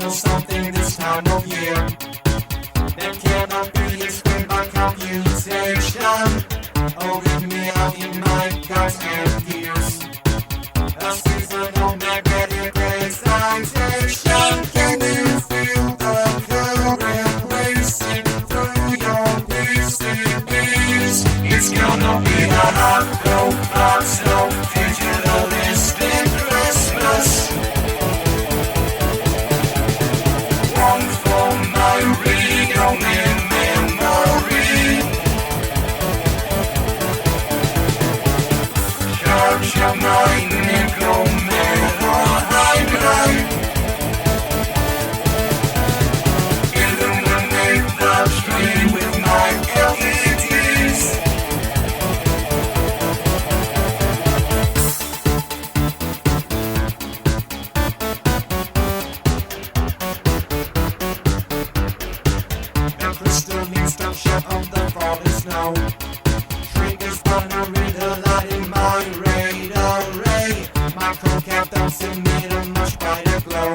little something this time of year that cannot be explained by computation. Oh, leave me out in my God's hand gears. A seasonal magnetic excitation. Can you feel the current racing through your PCBs? It's gonna be a hot, robot, so digitalistic Christmas. One for my read-only memory. Charge your mind and go metal hydride. Illuminate the tree with my LEDs. The crystalline structure of the falling snow triggers thundering the light in my radar array. My co-cap dumps emit a much brighter glow.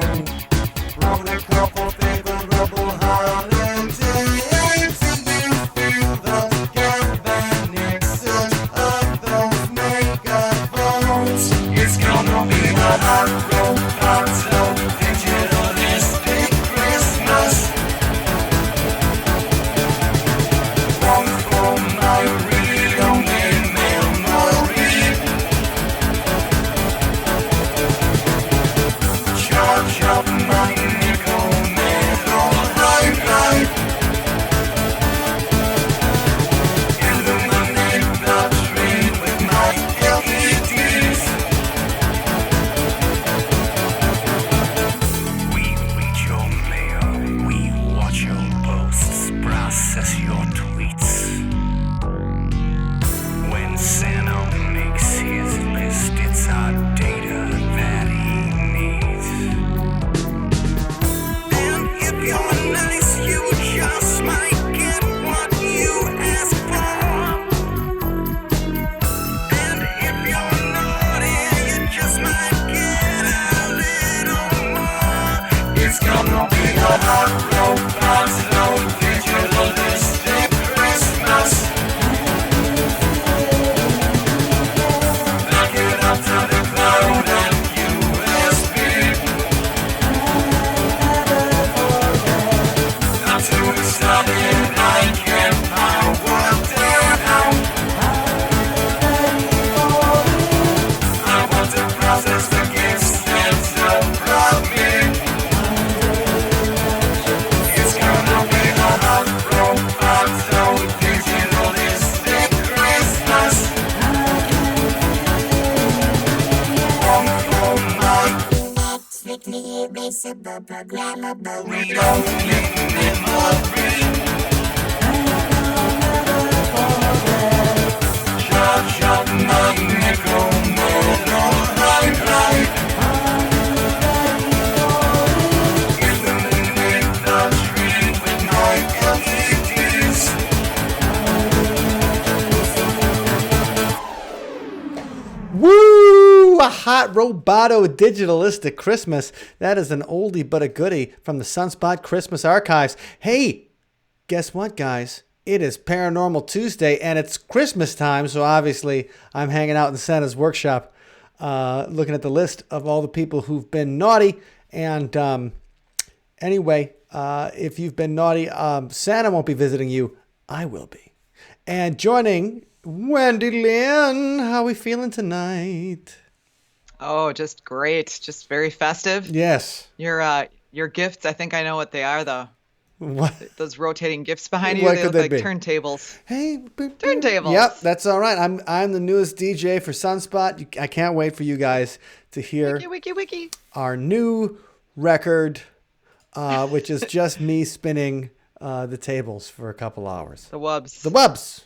Protocol for favorable holidays. Do you feel the galvanic surge of those megaphones? It's gonna be a hot robot, so digitalistic Christmas. One for my read-only memory. Charge up my nickel metal hydride. Illuminate the tree with my LEDs. We read your mail, we watch your posts, process your tweets. When Santa makes his list, it's our data that he needs. And if you're nice, you just might get what you ask for. And if you're naughty, you just might get a little more. It's gonna be a hot robot, so digitalistic Christmas. Back it up to the cloud and USB. I'm too excited, I can't power down. I want to process the gifts that brought me. It's gonna be a hot robot, so digitalistic Christmas. One for my strictly erasable, programmable, read-only memory. Charge up my nickel metal hydride. Illuminate the tree with my LEDs. Woo! A hot roboto digitalistic Christmas. That is an oldie but a goodie from the Sunspot Christmas Archives. Hey, guess what, guys? It is Paranormal Tuesday, and it's Christmas time, so obviously I'm hanging out in Santa's workshop looking at the list of all the people who've been naughty. And anyway, if you've been naughty, Santa won't be visiting you. I will be. And joining Wendy Lynn, how we feeling tonight? Oh, just great. Just very festive. Yes. Your gifts, I think I know what they are, though. What? Those rotating gifts behind you, What they could look they like be? turntables. Hey, Turntables. Yep, that's all right. I'm the newest DJ for Sunspot. I can't wait for you guys to hear Wiki. our new record, which is just me spinning the tables for a couple hours. The wubs. The wubs.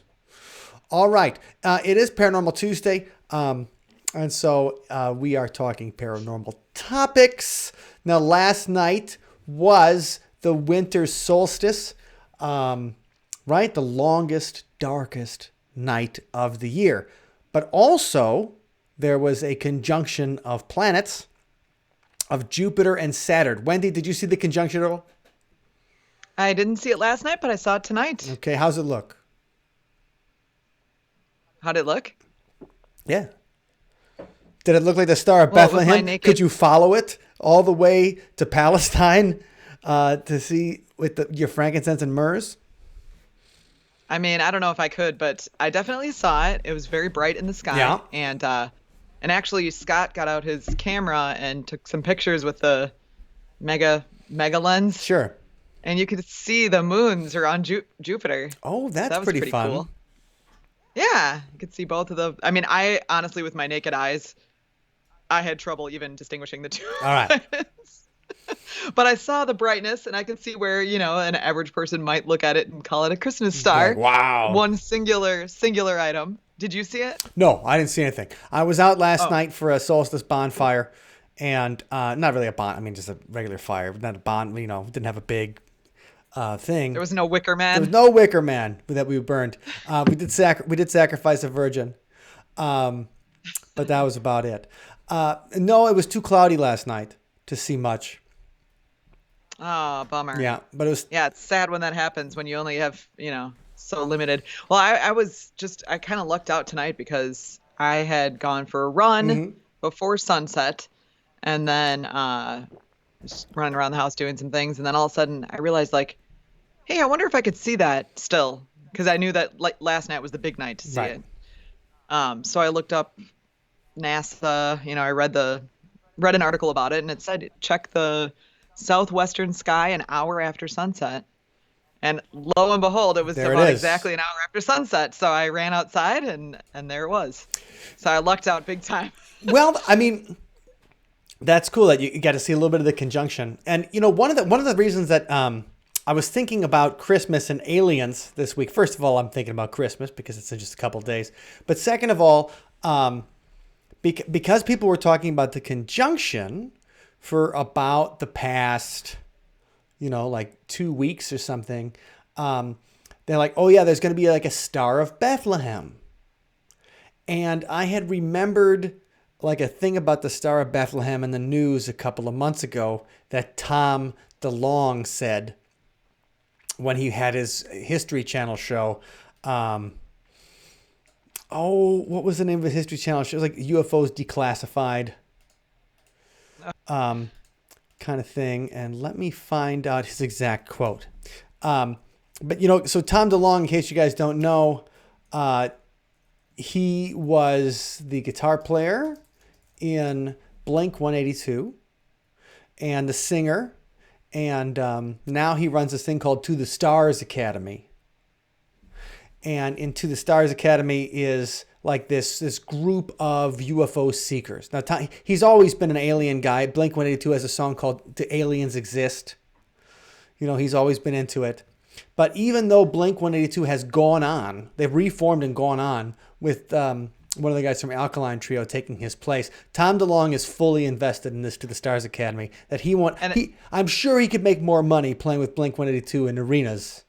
All right. It is Paranormal Tuesday. And so we are talking paranormal topics. Now, last night was the winter solstice, right? The longest, darkest night of the year. But also, there was a conjunction of planets of Jupiter and Saturn. Wendy, did you see the conjunction at all? I didn't see it last night, but I saw it tonight. Okay, how's it look? How'd it look? Yeah. Did it look like the Star of Well, with my Bethlehem? naked- Could you follow it all the way to Palestine to see with your frankincense and myrrhs? I mean, I don't know if I could, but I definitely saw it. It was very bright in the sky. Yeah. And actually Scott got out his camera and took some pictures with the mega lens. Sure. And you could see the moons around Jupiter. Oh, that's That was pretty pretty fun. cool. Yeah, you could see both of them. I mean, I honestly, with my naked eyes, I had trouble even distinguishing the two. All right. But I saw the brightness, and I could see where, an average person might look at it and call it a Christmas star. Like, wow. One singular item. Did you see it? No, I didn't see anything. I was out last night for a solstice bonfire, and not really a bon. I mean, just a regular fire, not a bon. Didn't have a big thing. There was no wicker man. There was no wicker man that we burned. We did sacrifice a virgin, but that was about it. No, it was too cloudy last night to see much. Oh, bummer. Yeah, but it was. Yeah, it's sad when that happens, when you only have, so limited. Well, I kind of lucked out tonight because I had gone for a run before sunset, and then just running around the house doing some things, and then all of a sudden I realized, like, hey, I wonder if I could see that still, because I knew that last night was the big night to see Right. it. So I looked up NASA. I read an article about it, and it said check the southwestern sky an hour after sunset. And lo and behold, it was There it about is. exactly an hour after sunset. So I ran outside, and there it was. So I lucked out big time. Well, I mean, that's cool that you got to see a little bit of the conjunction. And one of the reasons that I was thinking about Christmas and aliens this week. First of all, I'm thinking about Christmas because it's in just a couple of days. But second of all, because people were talking about the conjunction for about the past, like 2 weeks or something, they're like, oh yeah, there's going to be like a Star of Bethlehem. And I had remembered like a thing about the Star of Bethlehem in the news a couple of months ago that Tom DeLonge said when he had his History Channel show. What was the name of his History Channel show? It was like UFOs Declassified kind of thing. And let me find out his exact quote. But, so Tom DeLonge, in case you guys don't know, he was the guitar player in Blink-182 and the singer. And now he runs this thing called To the Stars Academy. And in To the Stars Academy is like this group of UFO seekers. Now, he's always been an alien guy. Blink-182 has a song called Do Aliens Exist? He's always been into it. But even though Blink-182 has gone on, they've reformed and gone on with one of the guys from Alkaline Trio taking his place, Tom DeLonge is fully invested in this To the Stars Academy. That I'm sure he could make more money playing with Blink-182 in arenas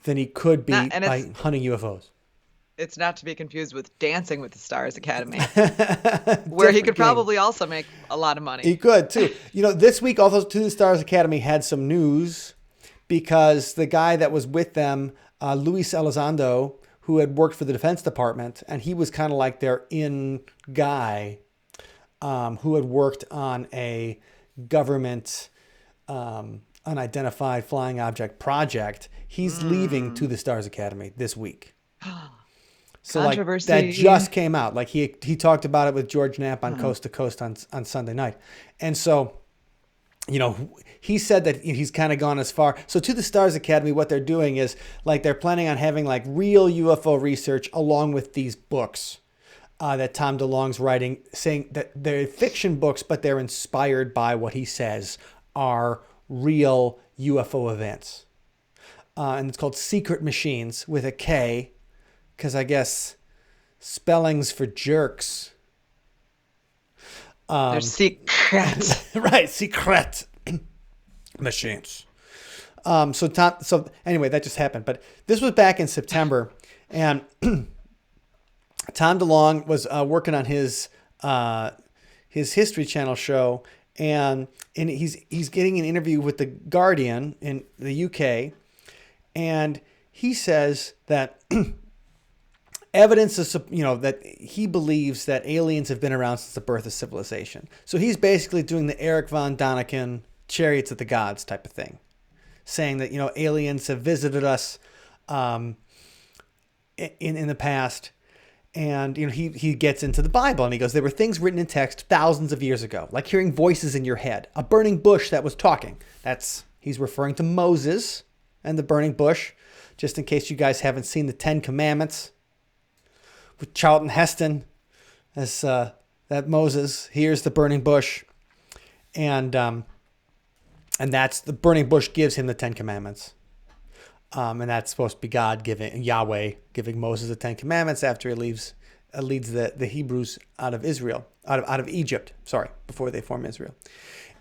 than he could be by hunting UFOs. It's not to be confused with Dancing with the Stars Academy, where he could probably also make a lot of money. He could too. This week also To the Stars Academy had some news because the guy that was with them, Luis Elizondo, who had worked for the Defense Department, and he was kind of like their in guy, who had worked on a government unidentified flying object project. He's leaving To the Stars Academy this week. So Controversy. that just came out. Like he talked about it with George Knapp on Coast to Coast on Sunday night. And so, he said that he's kind of gone as far. So To the Stars Academy, what they're doing is like they're planning on having like real UFO research along with these books that Tom DeLonge's writing, saying that they're fiction books, but they're inspired by what he says are real UFO events. And it's called Secret Machines with a K, because I guess spellings for jerks. They're secret. Right, secret machines. So anyway, that just happened. But this was back in September, and Tom DeLonge was working on his History Channel show, and he's getting an interview with the Guardian in the UK, and he says that evidence is, that he believes that aliens have been around since the birth of civilization. So he's basically doing the Erich von Daniken Chariots of the Gods type of thing, saying that aliens have visited us in the past. And he gets into the Bible, and he goes, there were things written in text thousands of years ago, like hearing voices in your head, a burning bush that was talking. He's referring to Moses and the burning bush, just in case you guys haven't seen the 10 Commandments with Charlton Heston as that Moses hears the burning bush, and that's the burning bush gives him the 10 Commandments. And that's supposed to be Yahweh giving Moses the 10 Commandments after he leads the Hebrews out of Israel, out of Egypt, before they form Israel.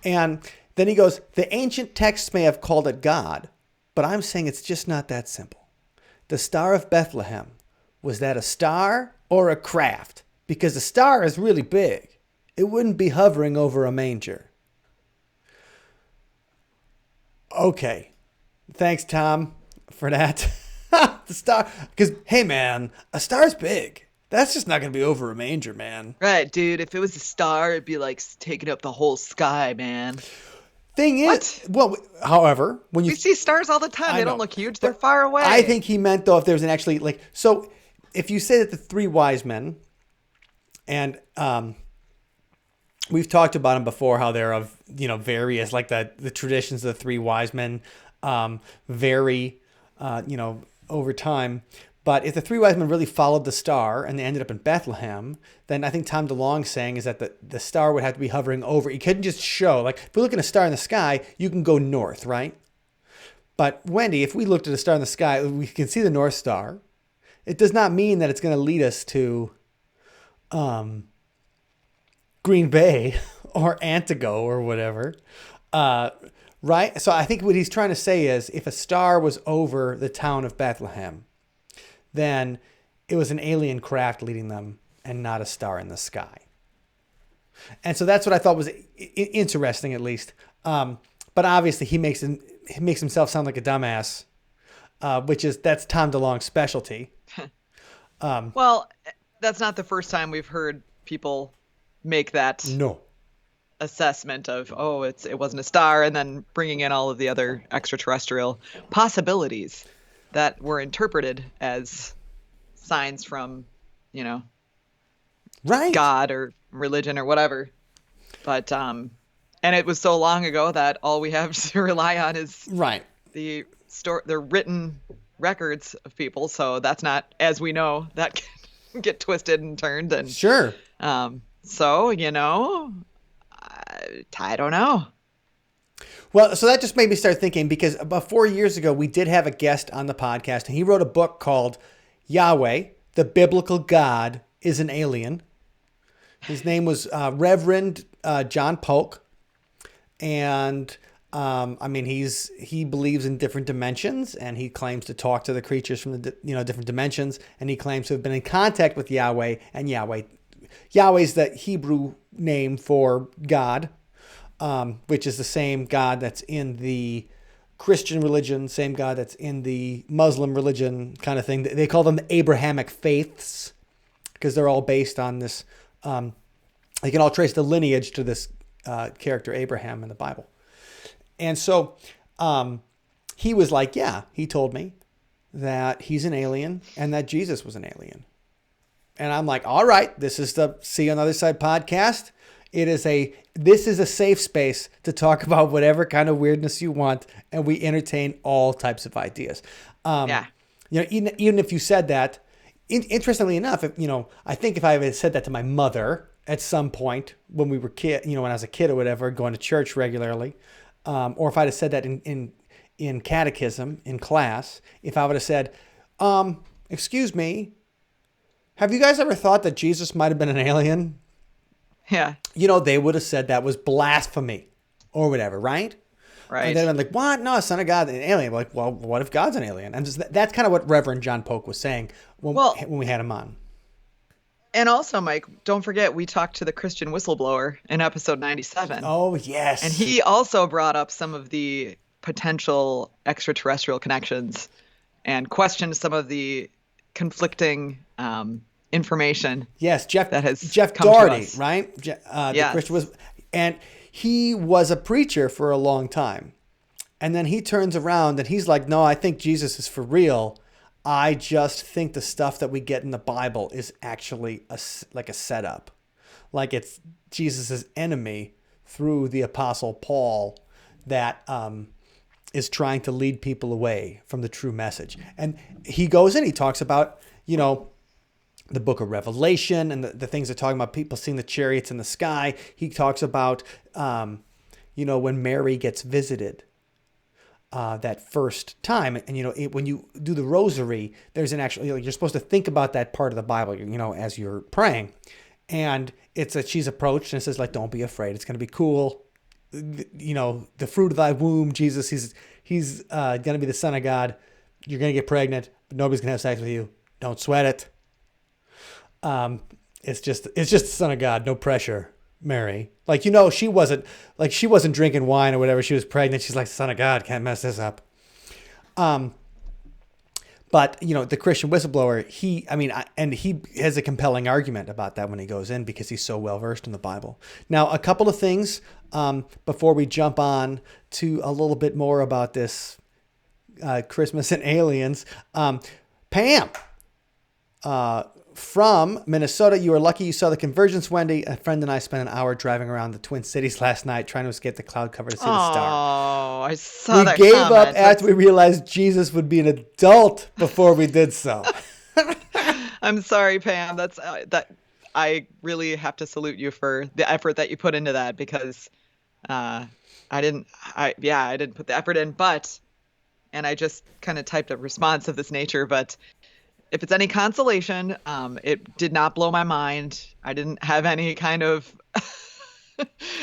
And then he goes, the ancient texts may have called it God, but I'm saying it's just not that simple. The Star of Bethlehem, was that a star or a craft? Because a star is really big. It wouldn't be hovering over a manger. Okay. Thanks, Tom, for that. The star, because, hey, man, a star's big. That's just not going to be over a manger, man. Right, dude. If it was a star, it'd be like taking up the whole sky, man. Thing is, however, when you we see stars all the time, they don't look huge. They're far away. I think he meant, though, if there's an actually, so if you say that the three wise men, and we've talked about them before, how they're of, various, like the traditions of the three wise men vary, over time. But if the three wise men really followed the star and they ended up in Bethlehem, then I think Tom DeLonge saying is that the star would have to be hovering over. You couldn't just show, like, if we look at a star in the sky, you can go north, right? But Wendy, if we looked at a star in the sky, we can see the North Star. It does not mean that it's going to lead us to Green Bay or Antigo or whatever. Right? So I think what he's trying to say is if a star was over the town of Bethlehem, then it was an alien craft leading them and not a star in the sky. And so that's what I thought was interesting, at least. But obviously he makes himself sound like a dumbass, that's Tom DeLonge's specialty. Well, that's not the first time we've heard people make that assessment of, it wasn't a star, and then bringing in all of the other extraterrestrial possibilities that were interpreted as signs from, right, God or religion or whatever. But and it was so long ago that all we have to rely on is the written records of people. So that's not, as we know, that can get twisted and turned. And sure. So I don't know. Well, so that just made me start thinking, because about 4 years ago, we did have a guest on the podcast, and he wrote a book called Yahweh, the Biblical God is an Alien. His name was Reverend John Polk. And he believes in different dimensions, and he claims to talk to the creatures from the different dimensions, and he claims to have been in contact with Yahweh, and Yahweh's the Hebrew name for God, which is the same God that's in the Christian religion, same God that's in the Muslim religion kind of thing. They call them the Abrahamic faiths because they're all based on this. They can all trace the lineage to this character Abraham in the Bible. And so he was like, he told me that he's an alien and that Jesus was an alien. And I'm like, all right, this is the See you on the Other Side podcast. This is a safe space to talk about whatever kind of weirdness you want, and we entertain all types of ideas. Even if you said that, interestingly enough, I think if I had said that to my mother at some point when we were when I was a kid or whatever, going to church regularly, or if I'd have said that in catechism in class, if I would have said, "Excuse me, have you guys ever thought that Jesus might have been an alien?" Yeah. They would have said that was blasphemy or whatever, right? Right. And then I'm like, what? No, Son of God, an alien. We're like, well, what if God's an alien? And that's kind of what Reverend John Polk was saying when we had him on. And also, Mike, don't forget we talked to the Christian whistleblower in episode 97. Oh, yes. And he also brought up some of the potential extraterrestrial connections and questioned some of the conflicting information. Yes, Jeff come to Doherty, us. right? Yes. The Christian was, and he was a preacher for a long time. And then he turns around and he's like, no, I think Jesus is for real. I just think the stuff that we get in the Bible is actually like a setup. Like it's Jesus's enemy through the Apostle Paul that is trying to lead people away from the true message. And he goes in, he talks about, the book of Revelation and the things that talking about people seeing the chariots in the sky. He talks about, when Mary gets visited. That first time, and when you do the rosary, there's an actual, you're supposed to think about that part of the Bible, as you're praying, and it's that she's approached and it says like, don't be afraid, it's going to be cool, the fruit of thy womb, Jesus, he's going to be the Son of God, you're going to get pregnant, but nobody's going to have sex with you, don't sweat it, it's just the Son of God, no pressure. Mary, she wasn't drinking wine or whatever. She was pregnant. She's like, Son of God, can't mess this up. But the Christian whistleblower, he has a compelling argument about that when he goes in because he's so well versed in the Bible. Now, a couple of things before we jump on to a little bit more about this Christmas and aliens. Pam. From Minnesota, you were lucky you saw the convergence, Wendy. A friend and I spent an hour driving around the Twin Cities last night trying to escape the cloud cover to see the star. Oh, I saw that. We gave up after we realized Jesus would be an adult before we did so. I'm sorry, Pam. That's that. I really have to salute you for the effort that you put into that because I didn't put the effort in, and I just kind of typed a response of this nature, but if it's any consolation, it did not blow my mind. I didn't have any kind of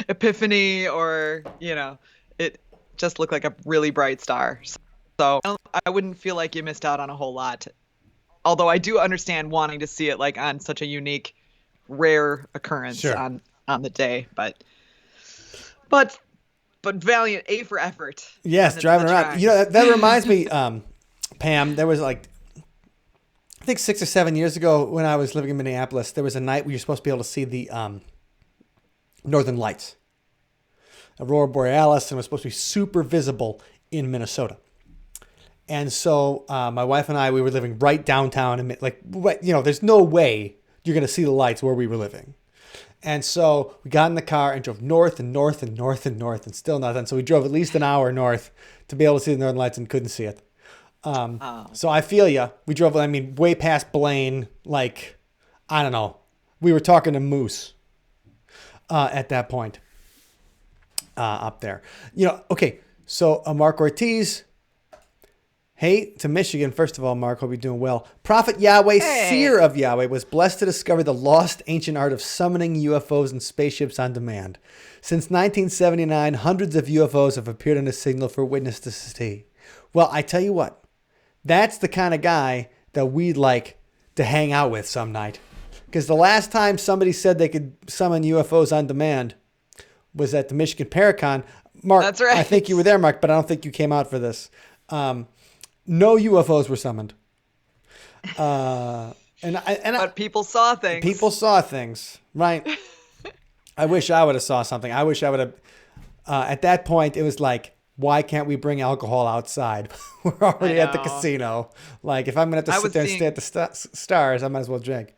epiphany or, it just looked like a really bright star. So I wouldn't feel like you missed out on a whole lot. Although I do understand wanting to see it like on such a unique, rare occurrence sure. on the day. But valiant, A for effort. Yes, driving around. That reminds me, Pam, there was I think 6 or 7 years ago when I was living in Minneapolis, there was a night where you're supposed to be able to see the Northern Lights. Aurora Borealis, and it was supposed to be super visible in Minnesota. And so my wife and I, we were living right downtown. And there's no way you're going to see the lights where we were living. And so we got in the car and drove north and north and north and north and still nothing. So we drove at least an hour north to be able to see the Northern Lights and couldn't see it. So I feel you. We drove, way past Blaine, I don't know. We were talking to Moose at that point up there. Okay, so Mark Ortiz. Hey, to Michigan. First of all, Mark, hope you're doing well. Prophet Yahweh, seer of Yahweh, was blessed to discover the lost ancient art of summoning UFOs and spaceships on demand. Since 1979, hundreds of UFOs have appeared on a signal for witness to see. Well, I tell you what. That's the kind of guy that we'd like to hang out with some night. Because the last time somebody said they could summon UFOs on demand was at the Michigan Paracon. Mark, that's right. I think you were there, Mark, but I don't think you came out for this. No UFOs were summoned. But people saw things. People saw things, right? I wish I would have saw something. I wish I would have. At that point, it was like, why can't we bring alcohol outside? We're already at the casino. If I'm going to have to sit there and stay at the stars, I might as well drink.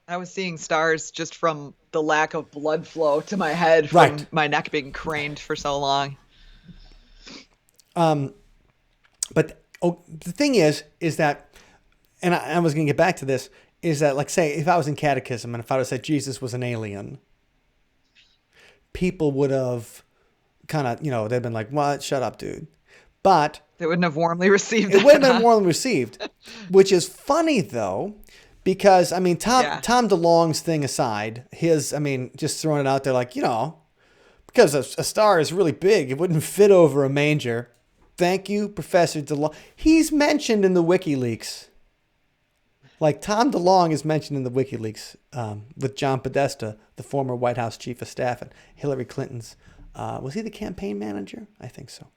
I was seeing stars just from the lack of blood flow to my head from right. my neck being craned for so long. But the thing is that, and I was going to get back to this, is that, say, if I was in catechism and if I would have said Jesus was an alien, people would have kind of, they've been like, what? Shut up, dude. But they wouldn't have warmly received it. It wouldn't have been warmly received, which is funny, though, because, Tom DeLonge's thing aside, just throwing it out there because a star is really big, it wouldn't fit over a manger. Thank you, Professor DeLonge. He's mentioned in the WikiLeaks. Like Tom DeLonge is mentioned in the WikiLeaks with John Podesta, the former White House chief of staff and Hillary Clinton's. Was he the campaign manager? I think so.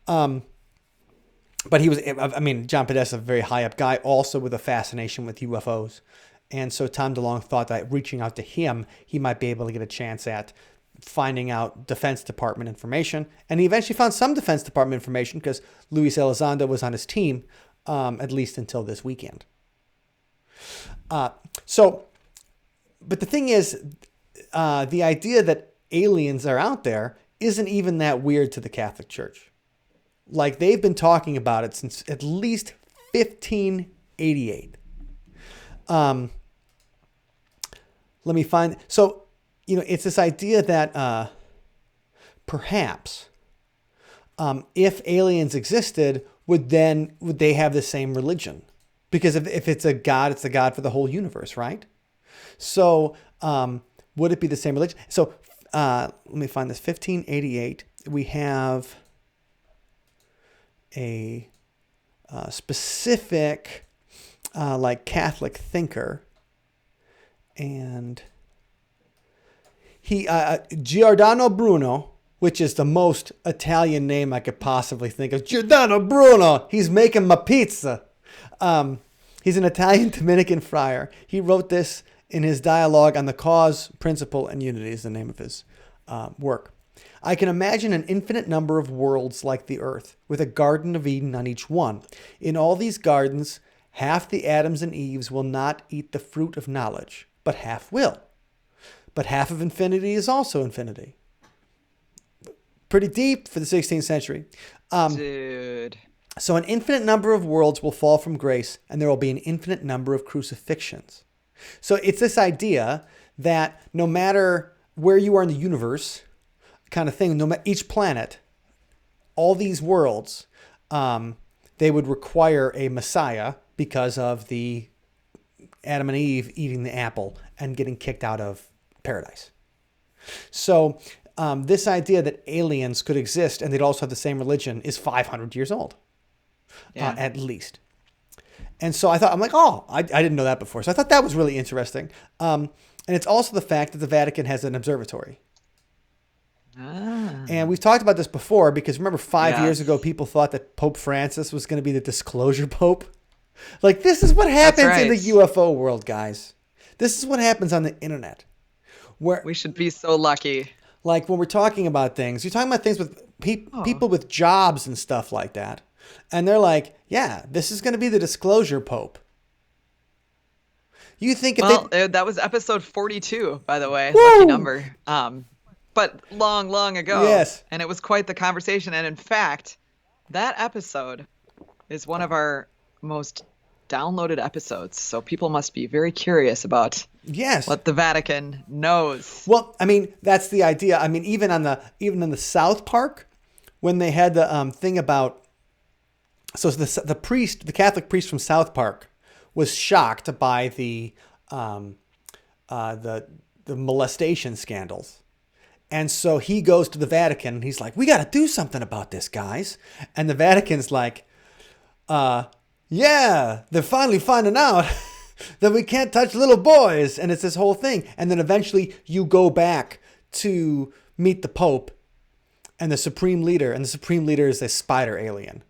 But he was, I mean, John Podesta, a very high up guy, also with a fascination with UFOs. And so Tom DeLonge thought that reaching out to him, he might be able to get a chance at finding out Defense Department information. And he eventually found some Defense Department information because Luis Elizondo was on his team, at least until this weekend. But the thing is, the idea that aliens are out there isn't even that weird to the Catholic Church. Like, they've been talking about it since at least 1588. Let me find. So, it's this idea that perhaps if aliens existed, would they have the same religion? Because if it's a God, it's a God for the whole universe, right? So would it be the same religion? So let me find this. 1588. We have a specific like Catholic thinker, and he Giordano Bruno, which is the most Italian name I could possibly think of. Giordano Bruno. He's making my pizza. He's an Italian Dominican friar. He wrote this in his dialogue on the cause, principle, and unity is the name of his work. I can imagine an infinite number of worlds like the earth, with a Garden of Eden on each one. In all these gardens, half the Adams and Eves will not eat the fruit of knowledge, but half will. But half of infinity is also infinity. Pretty deep for the 16th century. Dude. So an infinite number of worlds will fall from grace, and there will be an infinite number of crucifixions. So it's this idea that no matter where you are in the universe, kind of thing, no matter each planet, all these worlds, they would require a Messiah because of the Adam and Eve eating the apple and getting kicked out of paradise. So this idea that aliens could exist and they'd also have the same religion is 500 years old, at least. And so I'm like, I didn't know that before. So I thought that was really interesting. And it's also the fact that the Vatican has an observatory. And we've talked about this before because remember 5 years ago, people thought that Pope Francis was going to be the disclosure Pope. Like, this is what happens in the UFO world, guys. This is what happens on the internet. Where we should be so lucky. Like, when we're talking about things, you're talking about things with people with jobs and stuff like that. And they're like, yeah, this is going to be the disclosure Pope. You think if that was episode 42, by the way. Woo! Lucky number. But long ago. Yes. And it was quite the conversation. And in fact, that episode is one of our most downloaded episodes. So people must be very curious about what the Vatican knows. Well, I mean, that's the idea. I mean, even in the South Park, when they had the thing about, so the Catholic priest from South Park was shocked by the molestation scandals. And so he goes to the Vatican and he's like, we got to do something about this, guys. And the Vatican's like, yeah, they're finally finding out that we can't touch little boys. And it's this whole thing. And then eventually you go back to meet the Pope and the Supreme Leader. And the Supreme Leader is a spider alien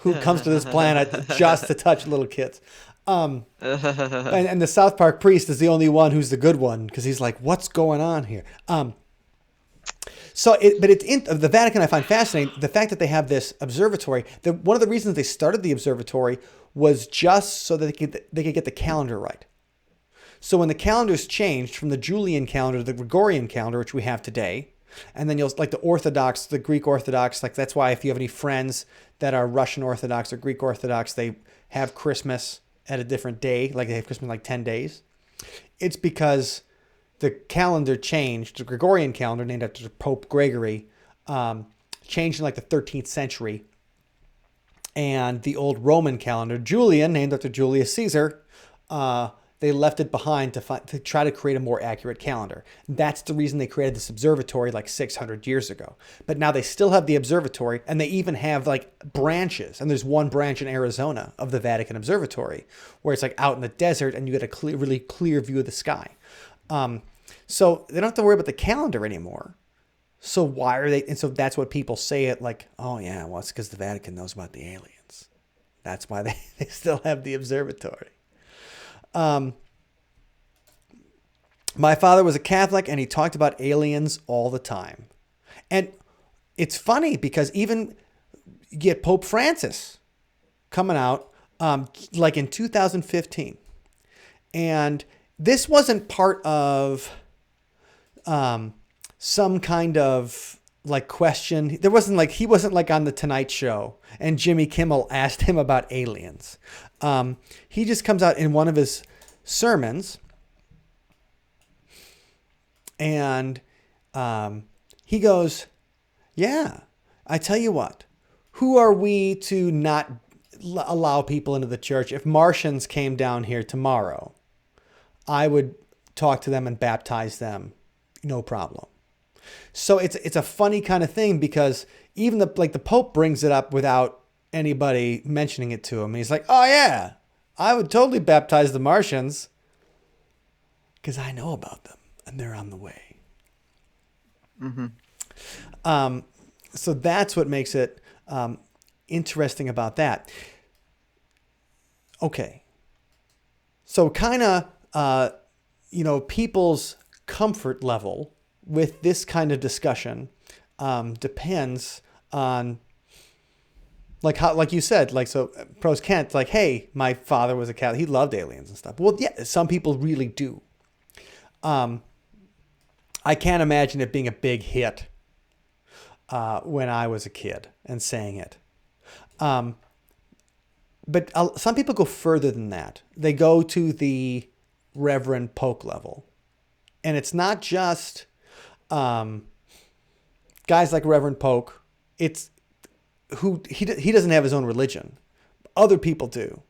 who comes to this planet just to touch little kids. And the South Park priest is the only one who's the good one because he's like, what's going on here? The Vatican I find fascinating. The fact that they have this observatory. One of the reasons they started the observatory was just so that they could get the calendar right. So when the calendars changed from the Julian calendar to the Gregorian calendar, which we have today, and then you'll like the Orthodox, the Greek Orthodox, like that's why if you have any friends that are Russian Orthodox or Greek Orthodox, they have Christmas at a different day, like they have Christmas in like 10 days. It's because the calendar changed. The Gregorian calendar, named after Pope Gregory, changed in like the 13th century. And the old Roman calendar, Julian, named after Julius Caesar, they left it behind to try to create a more accurate calendar. That's the reason they created this observatory like 600 years ago. But now they still have the observatory, and they even have like branches. And there's one branch in Arizona of the Vatican Observatory where it's like out in the desert and you get a really clear view of the sky. So they don't have to worry about the calendar anymore. So why are they? And so that's what people say it like, oh yeah, well, it's because the Vatican knows about the aliens. That's why they still have the observatory. My father was a Catholic and he talked about aliens all the time. And it's funny because even you get Pope Francis coming out like in 2015. And this wasn't part of some kind of like question. There wasn't like, he wasn't like on the Tonight Show and Jimmy Kimmel asked him about aliens. He just comes out in one of his sermons and he goes, yeah, I tell you what, who are we to not allow people into the church? If Martians came down here tomorrow, I would talk to them and baptize them. No problem. So it's a funny kind of thing because even the Pope brings it up without anybody mentioning it to him. He's like, oh yeah, I would totally baptize the Martians because I know about them and they're on the way. Mm-hmm. So that's what makes it interesting about that. Okay. So kind of, people's comfort level with this kind of discussion depends on like you said, so pros Kent, like, hey, my father was a Catholic. He loved aliens and stuff. Well, yeah, some people really do. I can't imagine it being a big hit when I was a kid and saying it. But some people go further than that. They go to the Reverend Poke level. And it's not just guys like Reverend Poke. It's who he doesn't have his own religion. Other people do.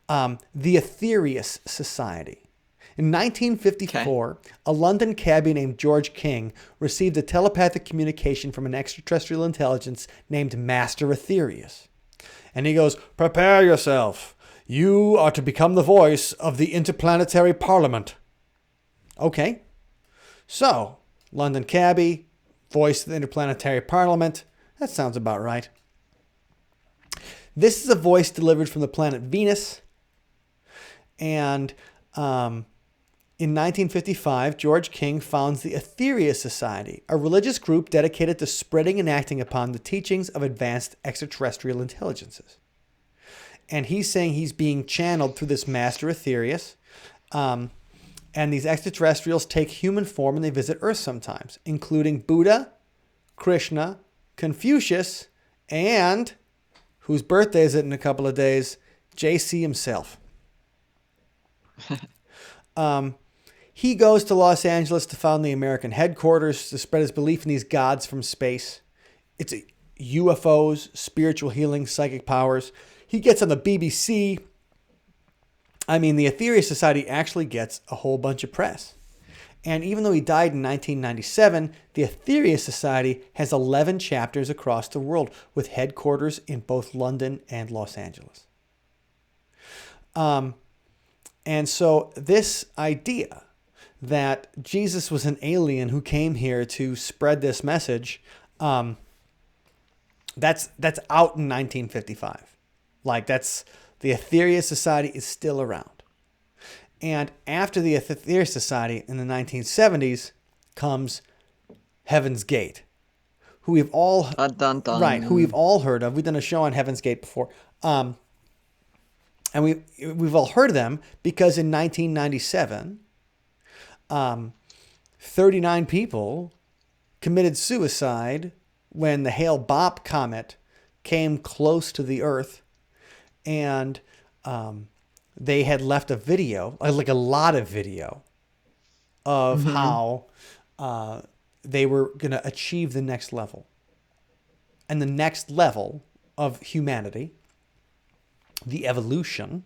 The Aetherius Society. In 1954, a London cabbie named George King received a telepathic communication from an extraterrestrial intelligence named Master Aetherius. And he goes, prepare yourself. You are to become the voice of the Interplanetary Parliament. Okay. So, London cabbie, voice of the Interplanetary Parliament. That sounds about right. This is a voice delivered from the planet Venus. And in 1955, George King founds the Aetherius Society, a religious group dedicated to spreading and acting upon the teachings of advanced extraterrestrial intelligences. And he's saying he's being channeled through this Master Aetherius. And these extraterrestrials take human form and they visit Earth sometimes, including Buddha, Krishna, Confucius, and, whose birthday is it in a couple of days, JC himself. He goes to Los Angeles to found the American headquarters to spread his belief in these gods from space. It's UFOs, spiritual healing, psychic powers. He gets on the BBC. I mean, the Aetherius Society actually gets a whole bunch of press. And even though he died in 1997, the Aetherius Society has 11 chapters across the world with headquarters in both London and Los Angeles. And so this idea that Jesus was an alien who came here to spread this message, that's out in 1955. Like the Aetherius Society is still around. And after the Aetherius Society in the 1970s comes Heaven's Gate, who we've all who we've all heard of. We've done a show on Heaven's Gate before. And we've all heard of them because in 1997, 39 people committed suicide when the Hale-Bopp comet came close to the Earth, and they had left a video, like a lot of video, of how they were going to achieve the next level. And the next level of humanity, the evolution,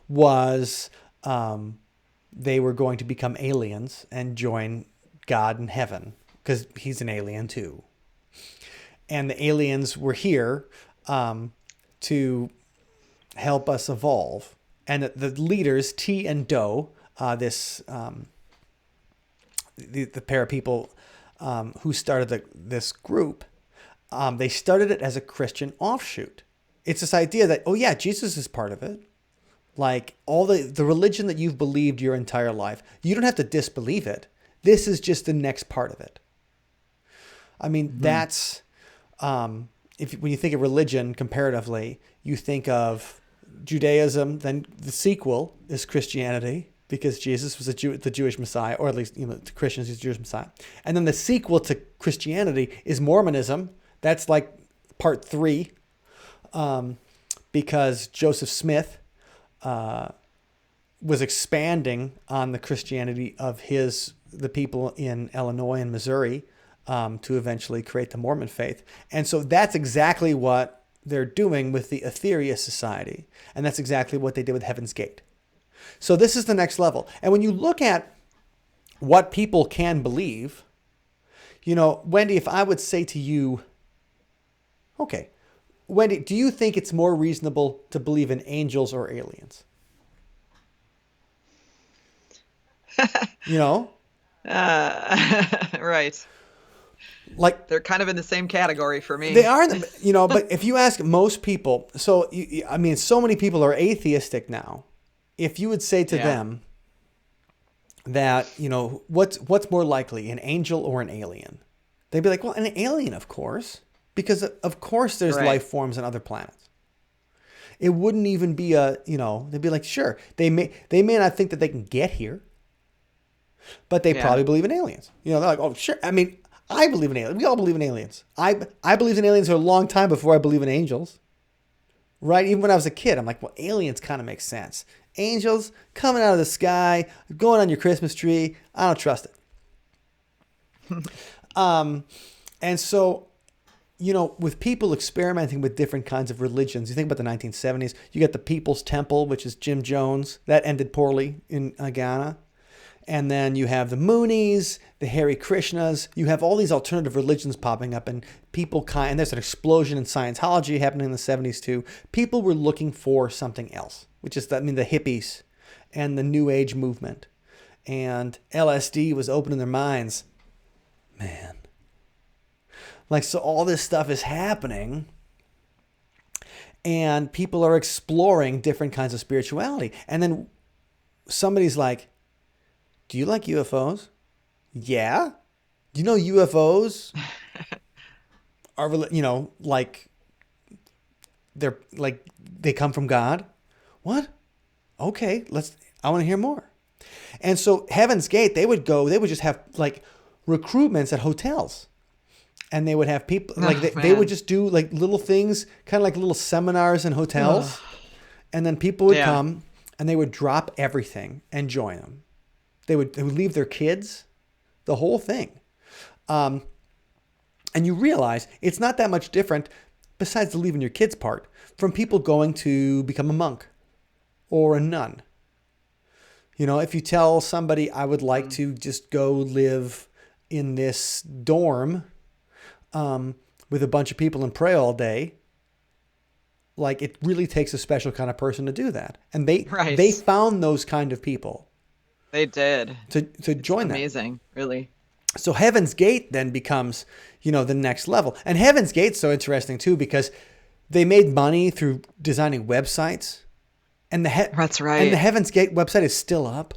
was they were going to become aliens and join God in heaven because he's an alien too. And the aliens were here to help us evolve. And the leaders, T and Do, the pair of people who started this group, they started it as a Christian offshoot. It's this idea that, oh yeah, Jesus is part of it. Like all the religion that you've believed your entire life, you don't have to disbelieve it. This is just the next part of it. I mean, that's, when you think of religion comparatively, you think of Judaism, then the sequel is Christianity, because Jesus was the Jewish Messiah, or at least, the Christians, he's the Jewish Messiah. And then the sequel to Christianity is Mormonism. That's like part 3, because Joseph Smith was expanding on the Christianity of the people in Illinois and Missouri to eventually create the Mormon faith. And so that's exactly what they're doing with the Aetherius Society. And that's exactly what they did with Heaven's Gate. So this is the next level. And when you look at what people can believe, Wendy, if I would say to you, okay, Wendy, do you think it's more reasonable to believe in angels or aliens? Right. Like they're kind of in the same category for me. They are, but if you ask most people, so many people are atheistic now. If you would say to them that, what's more likely, an angel or an alien? They'd be like, well, an alien, of course, because of course there's life forms on other planets. It wouldn't even be they'd be like, sure, they may not think that they can get here, but they probably believe in aliens. They're like, oh, sure. I mean, I believe in aliens. We all believe in aliens. I believed in aliens for a long time before I believe in angels. Right? Even when I was a kid, I'm like, well, aliens kind of make sense. Angels coming out of the sky, going on your Christmas tree. I don't trust it. And so, with people experimenting with different kinds of religions, you think about the 1970s, you got the People's Temple, which is Jim Jones. That ended poorly in Ghana. And then you have the Moonies, the Hare Krishnas. You have all these alternative religions popping up, and and there's an explosion in Scientology happening in the 70s too. People were looking for something else, which is, the hippies and the New Age movement. And LSD was opening their minds. Man. So all this stuff is happening, and people are exploring different kinds of spirituality. And then somebody's like, do you like UFOs? Yeah. Do you know UFOs are, they come from God? What? Okay, I want to hear more. And so Heaven's Gate, they would just have recruitments at hotels. And they would have people, they would just do little things, kind of like little seminars in hotels. And then people would come and they would drop everything and join them. They would leave their kids, the whole thing. And you realize it's not that much different, besides the leaving your kids part, from people going to become a monk or a nun. If you tell somebody, I would like to just go live in this dorm with a bunch of people and pray all day, it really takes a special kind of person to do that. And they found those kind of people. They did. To join that. Amazing, really. So Heaven's Gate then becomes, the next level. And Heaven's Gate's so interesting too, because they made money through designing websites. And that's right. And the Heaven's Gate website is still up.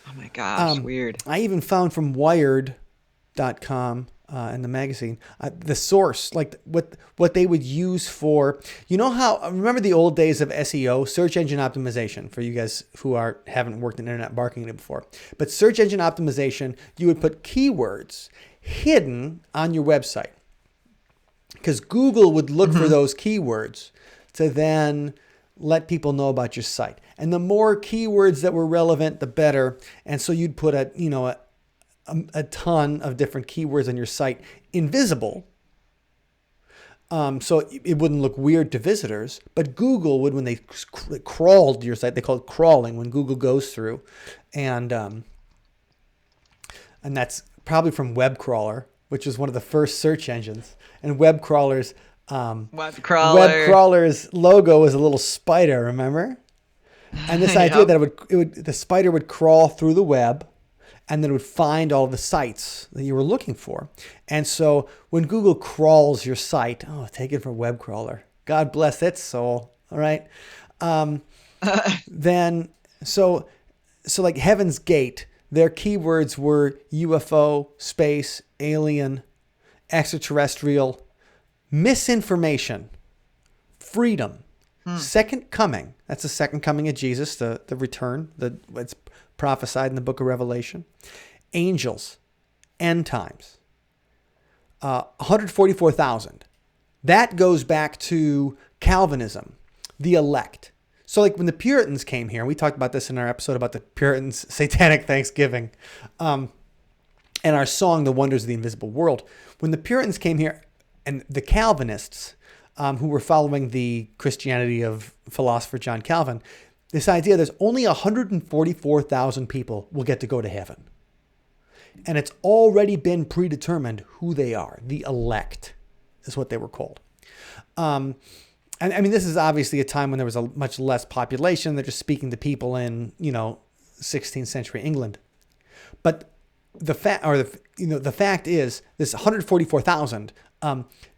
Oh my gosh, weird. I even found from Wired.com in the magazine the source, what they would use for, remember the old days of SEO, search engine optimization, for you guys who haven't worked in internet marketing before. But search engine optimization, you would put keywords hidden on your website, because Google would look for those keywords to then let people know about your site. And the more keywords that were relevant, the better. And so you'd put a ton of different keywords on your site, invisible, So it wouldn't look weird to visitors, but Google would, when they crawled your site, they call it crawling when Google goes through, and that's probably from web crawler, which was one of the first search engines. And web crawler's logo was a little spider, remember? And this idea that the spider would crawl through the web, and then it would find all the sites that you were looking for. And so when Google crawls your site, take it from web crawler. God bless its soul. All right. Then so like Heaven's Gate, their keywords were UFO, space, alien, extraterrestrial, misinformation, freedom, second coming. That's the second coming of Jesus, the return, it's prophesied in the book of Revelation. Angels, end times, 144,000. That goes back to Calvinism, the elect. So like when the Puritans came here, we talked about this in our episode about the Puritans' Satanic Thanksgiving, and our song, The Wonders of the Invisible World. When the Puritans came here, and the Calvinists, who were following the Christianity of philosopher John Calvin, this idea there's only 144,000 people will get to go to heaven. And it's already been predetermined who they are. The elect is what they were called. And I mean, this is obviously a time when there was a much less population. They're just speaking to people in, 16th century England. But the fact is, this 144,000,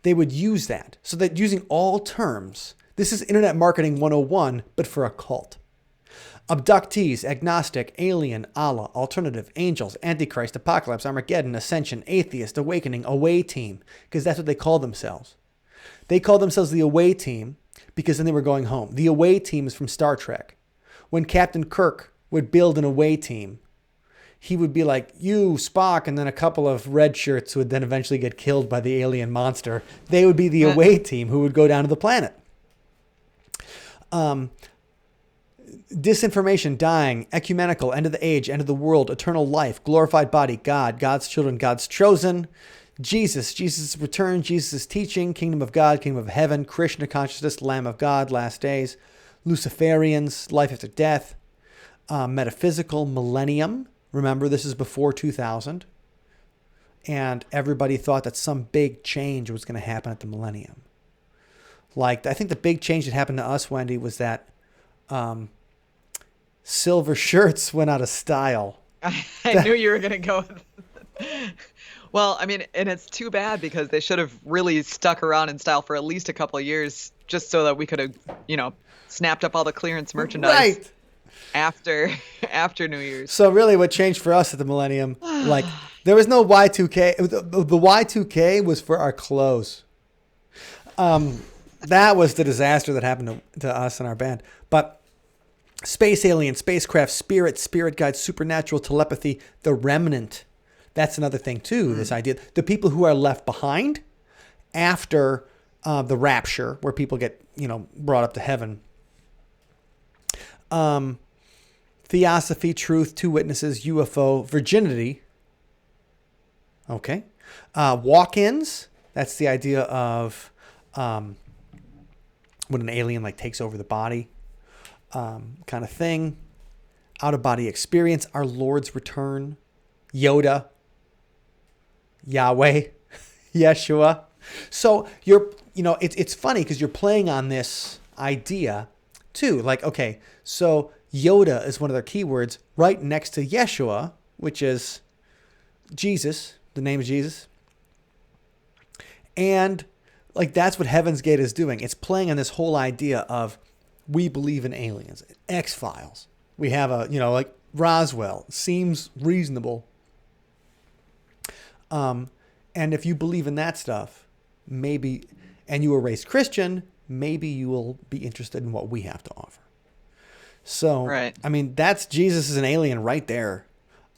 they would use that. So that using all terms, this is Internet Marketing 101, but for a cult. Abductees, agnostic, alien, Allah, alternative, angels, Antichrist, apocalypse, Armageddon, ascension, atheist, awakening, away team, because that's what they call themselves. They called themselves the away team because then they were going home. The away team is from Star Trek. When Captain Kirk would build an away team, he would be like, you, Spock, and then a couple of red shirts who would then eventually get killed by the alien monster. They would be the away team who would go down to the planet. Disinformation, dying, ecumenical, end of the age, end of the world, eternal life, glorified body, God, God's children, God's chosen, Jesus' return, Jesus' teaching, kingdom of God, kingdom of heaven, Krishna consciousness, Lamb of God, last days, Luciferians, life after death, metaphysical, millennium. Remember, this is before 2000. And everybody thought that some big change was going to happen at the millennium. Like, I think the big change that happened to us, Wendy, was that silver shirts went out of style. I knew you were going to go with Well, I mean, and it's too bad because they should have really stuck around in style for at least a couple of years just so that we could have, snapped up all the clearance merchandise after New Year's. So really what changed for us at the millennium, like there was no Y2K. The Y2K was for our clothes. That was the disaster that happened to us and our band. But space alien, spacecraft, spirit guides, supernatural telepathy, the remnant. That's another thing too, this idea. The people who are left behind after the rapture, where people get, brought up to heaven. Theosophy, truth, two witnesses, UFO, virginity. Okay. Walk-ins. That's the idea of when an alien takes over the body, kind of thing. Out-of-body experience, our Lord's return, Yoda, Yahweh, Yeshua. So it's funny because you're playing on this idea too. Like, okay, so Yoda is one of their keywords right next to Yeshua, which is Jesus, the name of Jesus. And that's what Heaven's Gate is doing. It's playing on this whole idea of we believe in aliens, X-Files. We have Roswell seems reasonable. And if you believe in that stuff, maybe, and you were raised Christian, maybe you will be interested in what we have to offer. So, right. I mean, that's Jesus is an alien right there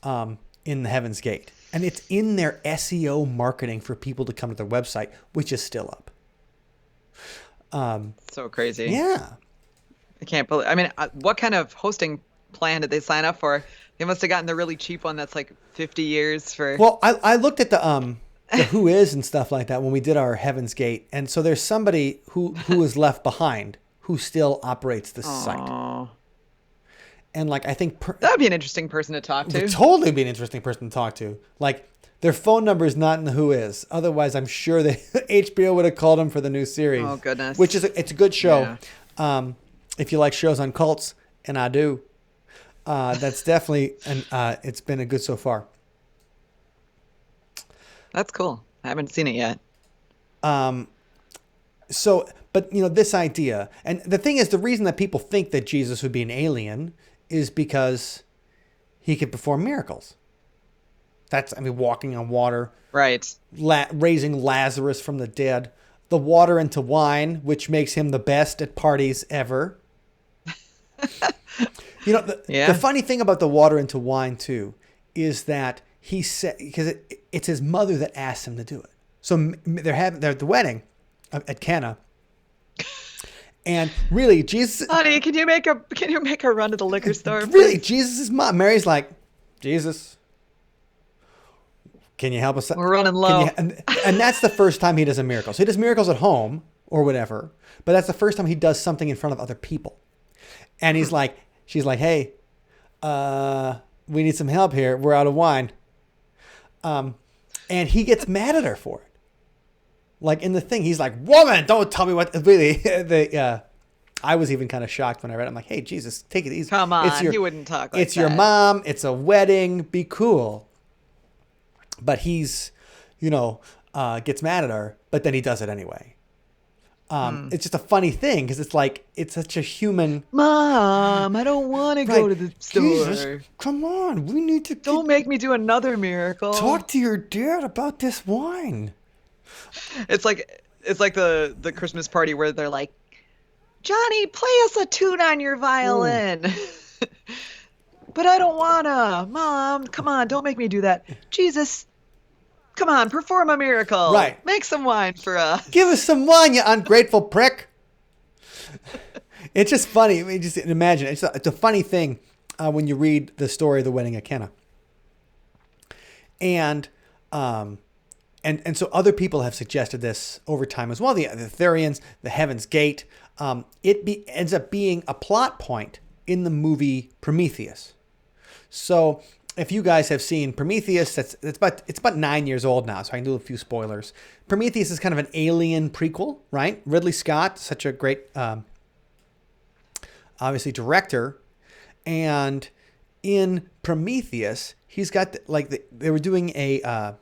in the Heaven's Gate. And it's in their SEO marketing for people to come to their website, which is still up. So crazy. Yeah. I can't believe. I mean, what kind of hosting plan did they sign up for? They must have gotten the really cheap one that's like 50 years for. Well, I looked at the the Who Is and stuff like that when we did our Heaven's Gate. And so there's somebody who is left behind who still operates the site. Aw. And like, I think That would be an interesting person to talk to. would totally be an interesting person to talk to. Like, their phone number is not in the Who Is. Otherwise, I'm sure HBO would have called them for the new series. Oh, goodness. Which is it's a good show. Yeah. If you like shows on cults, and I do, that's definitely it's been a good so far. That's cool. I haven't seen it yet. So, but this idea, and the thing is, the reason that people think that Jesus would be an alien is because he could perform miracles. Walking on water, Right. Raising Lazarus from the dead, the water into wine, which makes him the best at parties ever. The funny thing about the water into wine too is that he said, because it's his mother that asked him to do it. So they're at the wedding at Cana. And really, Jesus. Honey, can you make a run to the liquor store? Really, please? Jesus' mom, Mary's like, Jesus, can you help us? We're running low. And that's the first time he does a miracle. So he does miracles at home or whatever, but that's the first time he does something in front of other people. And she's like, hey, we need some help here. We're out of wine. And he gets mad at her for it. Like in the thing, he's like, woman, don't tell me what really. I was even kind of shocked when I read it. I'm like, hey, Jesus, take it easy. Come on, you wouldn't talk like that. It's your mom. It's a wedding. Be cool. But he's, gets mad at her, but then he does it anyway. It's just a funny thing because it's like, it's such a human. Mom, I don't want to go to the store. Jesus, come on. We need to. Don't make me do another miracle. Talk to your dad about this wine. It's like the Christmas party where they're like, Johnny, play us a tune on your violin. But I don't wanna. Mom, come on, don't make me do that. Jesus, come on, perform a miracle. Right. Make some wine for us. Give us some wine, you ungrateful prick. It's just funny. I mean, just imagine. It's a funny thing when you read the story of the wedding at Cana. And so other people have suggested this over time as well. The Aetherians, the Heaven's Gate. Ends up being a plot point in the movie Prometheus. So if you guys have seen Prometheus, it's about 9 years old now, so I can do a few spoilers. Prometheus is kind of an alien prequel, right? Ridley Scott, such a great, obviously director, and in Prometheus, he's got they were doing a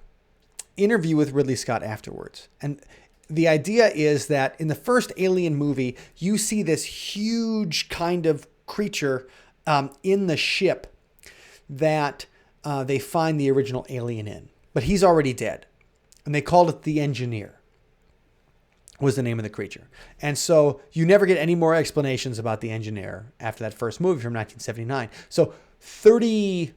interview with Ridley Scott afterwards, and the idea is that in the first Alien movie, you see this huge kind of creature in the ship that they find the original alien in. But he's already dead. And they called it the Engineer, was the name of the creature. And so you never get any more explanations about the Engineer after that first movie from 1979. So 30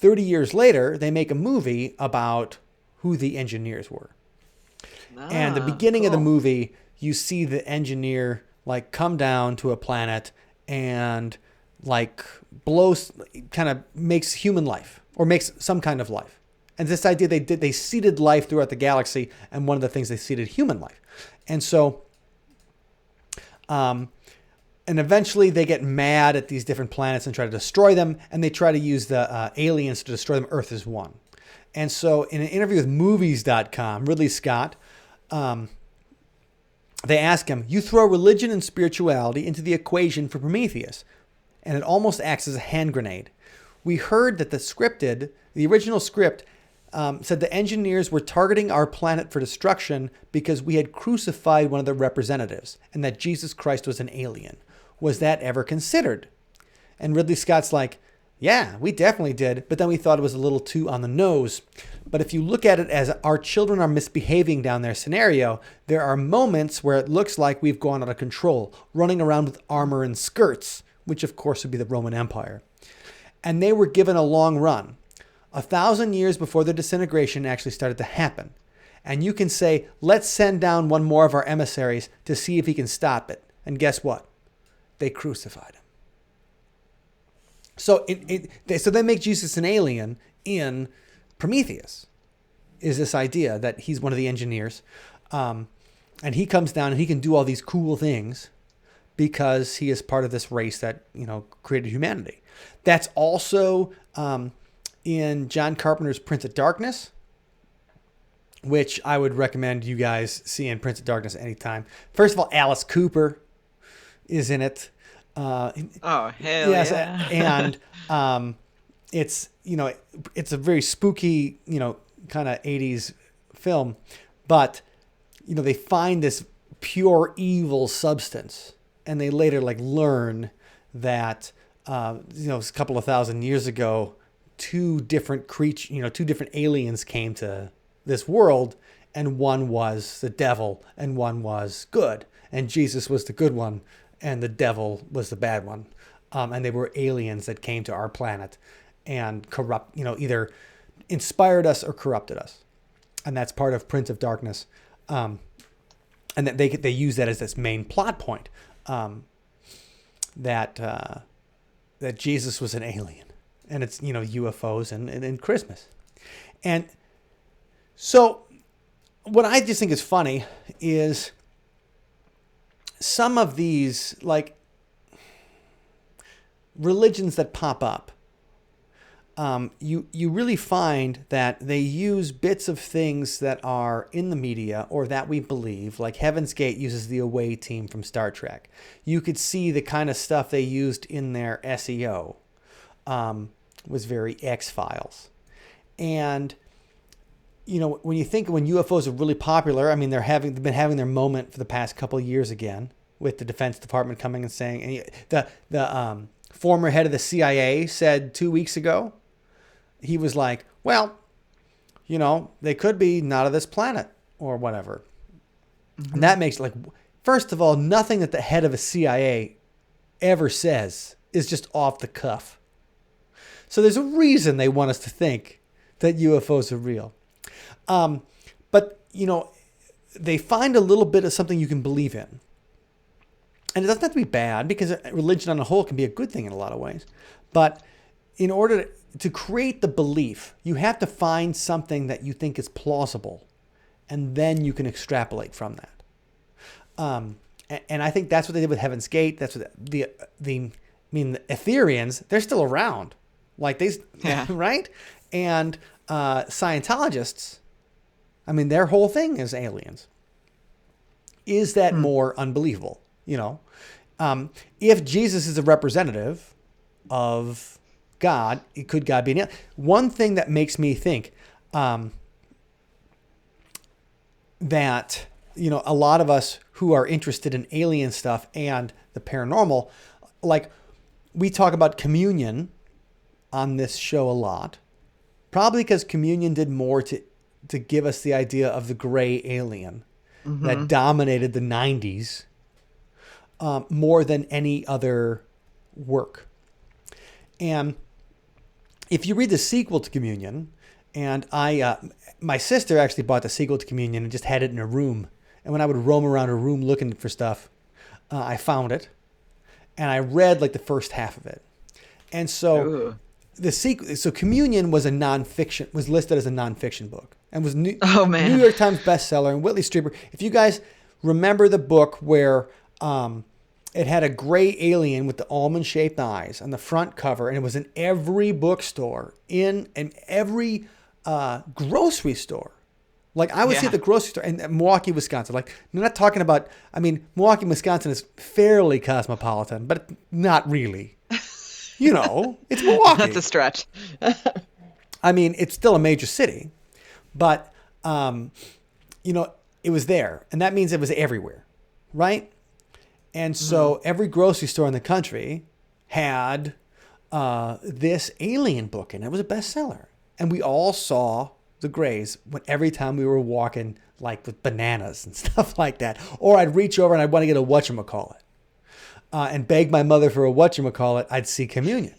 years later, they make a movie about who the Engineers were. And the beginning of the movie, you see the Engineer come down to a planet and makes human life or makes some kind of life. And this idea they seeded life throughout the galaxy, and one of the things they seeded human life. And so, and eventually they get mad at these different planets and try to destroy them, and they try to use the aliens to destroy them. Earth is one. And so in an interview with movies.com, Ridley Scott, they ask him, you throw religion and spirituality into the equation for Prometheus, and it almost acts as a hand grenade. We heard that the original script said the Engineers were targeting our planet for destruction because we had crucified one of the representatives, and that Jesus Christ was an alien. Was that ever considered? And Ridley Scott's like, yeah, we definitely did, but then we thought it was a little too on the nose. But if you look at it as our children are misbehaving down their scenario, there are moments where it looks like we've gone out of control, running around with armor and skirts, which of course would be the Roman Empire. And they were given a long run, 1,000 years before the disintegration actually started to happen. And you can say, let's send down one more of our emissaries to see if he can stop it. And guess what? They crucified him. So so they make Jesus an alien in Prometheus. is this idea that he's one of the engineers. And he comes down and he can do all these cool things because he is part of this race that, created humanity. That's also in John Carpenter's Prince of Darkness, which I would recommend you guys see in Prince of Darkness anytime. First of all, Alice Cooper is in it. Oh, hell yeah. And it's, it's a very spooky, kind of 80s film. But, they find this pure evil substance. And they later learn that, a couple of thousand years ago, two different aliens came to this world. And one was the devil and one was good. And Jesus was the good one and the devil was the bad one. And they were aliens that came to our planet and either inspired us or corrupted us. And that's part of Prince of Darkness. And that they use that as this main plot point, that Jesus was an alien, and it's UFOs and Christmas, and so what I just think is funny is some of these religions that pop up. You really find that they use bits of things that are in the media or that we believe, like Heaven's Gate uses the away team from Star Trek. You could see the kind of stuff they used in their SEO was very X-Files. And, when UFOs are really popular, I mean, they've been having their moment for the past couple of years again, with the Defense Department coming and saying, and the former head of the CIA said 2 weeks ago, he was like, well, they could be not of this planet or whatever. Mm-hmm. And that makes first of all, nothing that the head of a CIA ever says is just off the cuff. So there's a reason they want us to think that UFOs are real. But, they find a little bit of something you can believe in. And it doesn't have to be bad, because religion on the whole can be a good thing in a lot of ways. But in order to create the belief, you have to find something that you think is plausible, and then you can extrapolate from that. And I think that's what they did with Heaven's Gate. That's what the Aetherians, they're still around, right? And Scientologists, their whole thing is aliens. Is that more unbelievable? If Jesus is a representative of God, could God be an alien? One thing that makes me think that, a lot of us who are interested in alien stuff and the paranormal, we talk about communion on this show a lot, probably because communion did more to give us the idea of the gray alien that dominated the 90s. More than any other work. And if you read the sequel to Communion, and my sister actually bought the sequel to Communion and just had it in her room. And when I would roam around her room looking for stuff, I found it. And I read the first half of it. And so the sequel, so Communion was was listed as a nonfiction book and was New York Times bestseller. And Whitley Strieber, if you guys remember the book where it had a gray alien with the almond-shaped eyes on the front cover, and it was in every bookstore, in every grocery store. I would see at the grocery store in Milwaukee, Wisconsin. I'm not talking about, Milwaukee, Wisconsin is fairly cosmopolitan, but not really. It's Milwaukee. That's a stretch. It's still a major city, but, it was there. And that means it was everywhere, right? And so every grocery store in the country had this alien book, and it was a bestseller. And we all saw the grays every time we were walking, with bananas and stuff like that. Or I'd reach over and I'd want to get a whatchamacallit. And beg my mother for a whatchamacallit, I'd see Communion.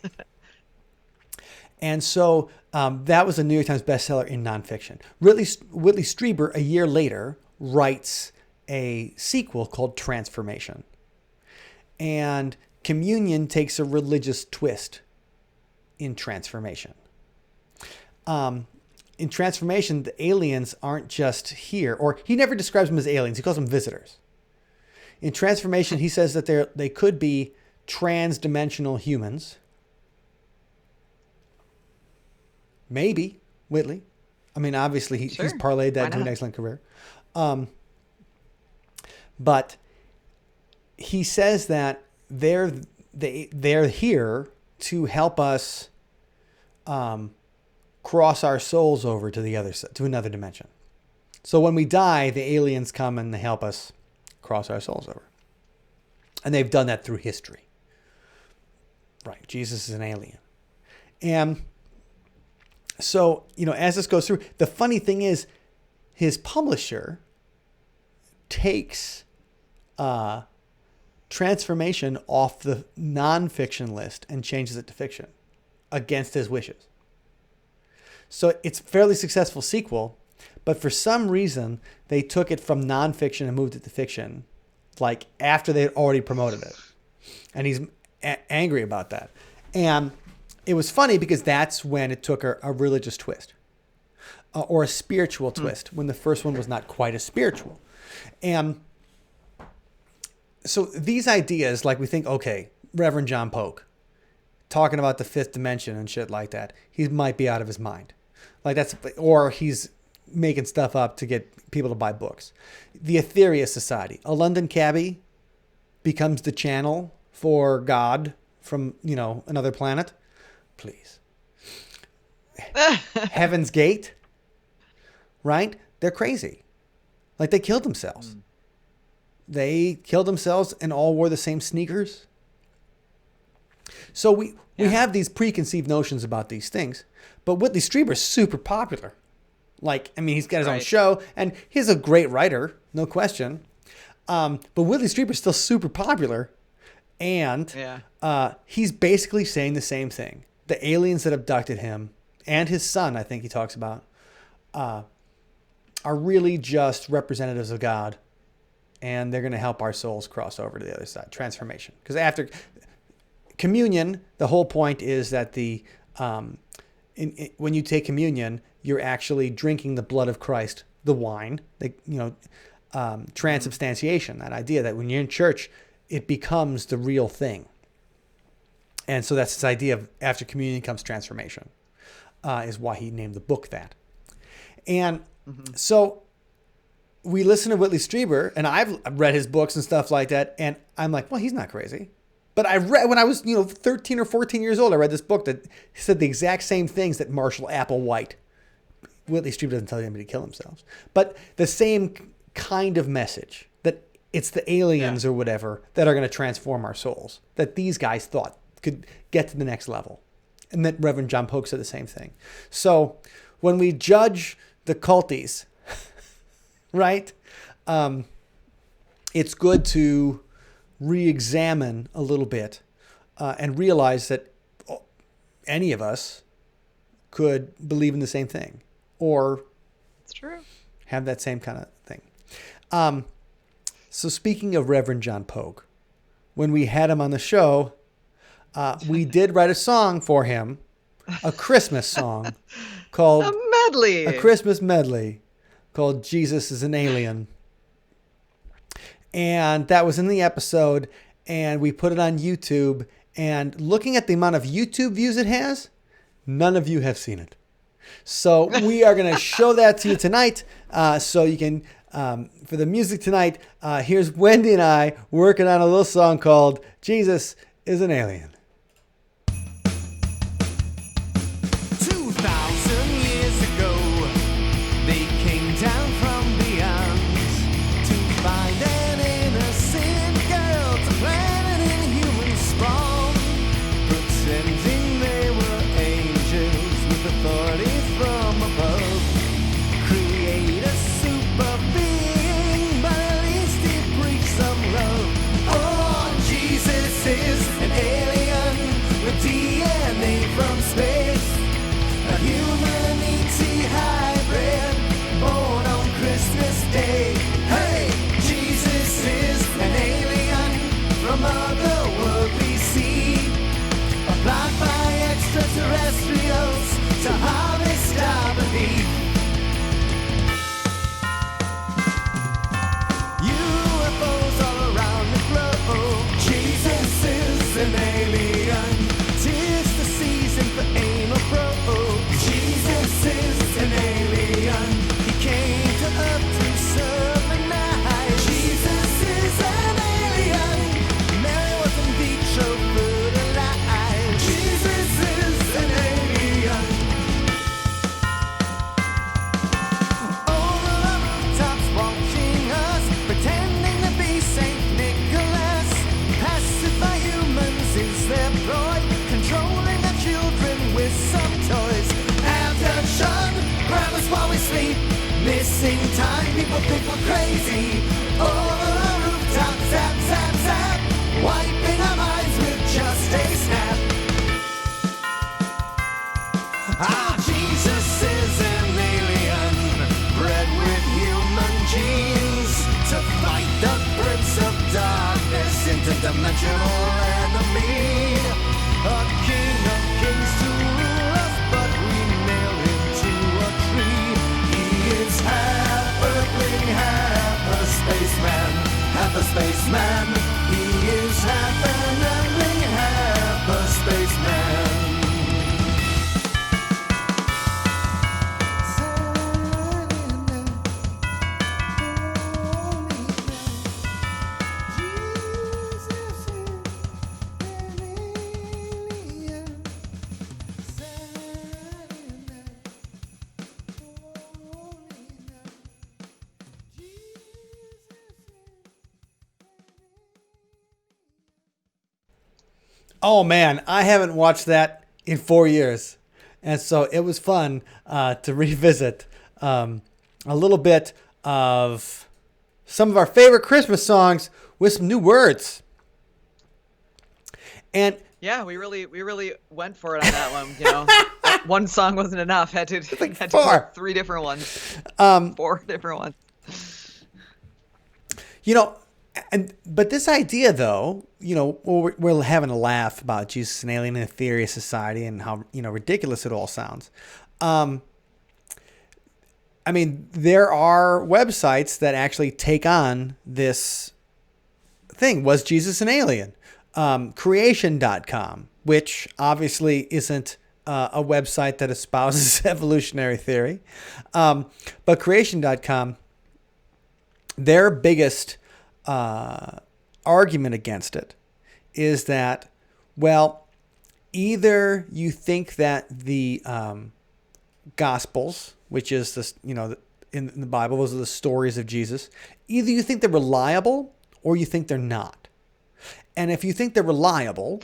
And so that was a New York Times bestseller in nonfiction. Whitley Strieber, a year later, writes a sequel called Transformation. And Communion takes a religious twist in Transformation. in Transformation, the aliens aren't just here, or he never describes them as aliens. He calls them visitors. In Transformation, he says that they could be trans-dimensional humans. Maybe, Whitley. I mean, obviously, he's parlayed that into an excellent career. But he says that they're here to help us cross our souls over to the other side, to another dimension. So when we die, the aliens come and they help us cross our souls over. And they've done that through history. Right. Jesus is an alien. And so, as this goes through, the funny thing is his publisher takes Transformation off the nonfiction list and changes it to fiction against his wishes. So it's a fairly successful sequel, but for some reason they took it from nonfiction and moved it to fiction, like after they had already promoted it. And he's angry about that. And it was funny because that's when it took a religious twist or a spiritual twist, when the first one was not quite as spiritual. And so these ideas, like we think, okay, Reverend John Polk talking about the fifth dimension and shit like that, he might be out of his mind. Like or he's making stuff up to get people to buy books. The Aetherius Society, a London cabbie becomes the channel for God from, another planet. Please. Heaven's Gate, right? They're crazy. Like they killed themselves. They killed themselves and all wore the same sneakers. So we have these preconceived notions about these things. But Whitley Strieber's super popular. Like, I mean, he's got his own show, and he's a great writer, no question. But Whitley Strieber's still super popular. And he's basically saying the same thing. The aliens that abducted him and his son, I think he talks about, are really just representatives of God. And they're going to help our souls cross over to the other side. Transformation. Because after communion, the whole point is that when you take communion, you're actually drinking the blood of Christ, the wine. Transubstantiation, that idea that when you're in church, it becomes the real thing. And so that's this idea of after communion comes transformation, is why he named the book that. And so we listen to Whitley Strieber, and I've read his books and stuff like that, and I'm like, well, he's not crazy. But I read, when I was 13 or 14 years old, I read this book that said the exact same things that Marshall Applewhite. Whitley Strieber doesn't tell anybody to kill themselves, but the same kind of message, that it's the aliens or whatever that are going to transform our souls, that these guys thought could get to the next level. And that Reverend John Polk said the same thing. So when we judge the culties, right, it's good to re-examine a little bit and realize that any of us could believe in the same thing or it's true. Have that same kind of thing. So speaking of Reverend John Polk, when we had him on the show, we did write a song for him, a Christmas song called a Christmas medley called Jesus is an Alien. And that was in the episode, and we put it on YouTube. And looking at the amount of YouTube views it has, none of you have seen it. So we are going to show that to you tonight. So you can, for the music tonight, here's Wendy and I working on a little song called Jesus is an Alien. 2,000 years ago, they came down from beyond to find an innocent girl to plant an inhuman spawn, pretending they were angels with authority from above. Create a super being, but at least he preached some love. Oh, Jesus is an alien. People think we're crazy. Over the rooftop, zap, zap, zap. Wiping our minds with just a snap. Ah, Jesus is an alien, bred with human genes, to fight the Prince of Darkness, interdimensional enemy. A king of kings to rule us, but we nail him to a tree. He is half earthling, half a spaceman, half a spaceman. He is half an earthling, half a spaceman. Oh man, I haven't watched that in 4 years. And so it was fun to revisit a little bit of some of our favorite Christmas songs with some new words. And Yeah, we really went for it on that one. You know, one song wasn't enough. Had to had to four. put 3 different ones. 4 different ones. You know, but this idea, though, you know, we're having a laugh about Jesus and Alien and Aetherius Society and how, you know, ridiculous it all sounds. I mean, there are websites that actually take on this thing. Was Jesus an alien? Creation.com, which obviously isn't a website that espouses evolutionary theory. But Creation.com, their biggest argument against it is that, well, either you think that the Gospels, which is this, you know, in the Bible, those are the stories of Jesus, either you think they're reliable or you think they're not. And if you think they're reliable,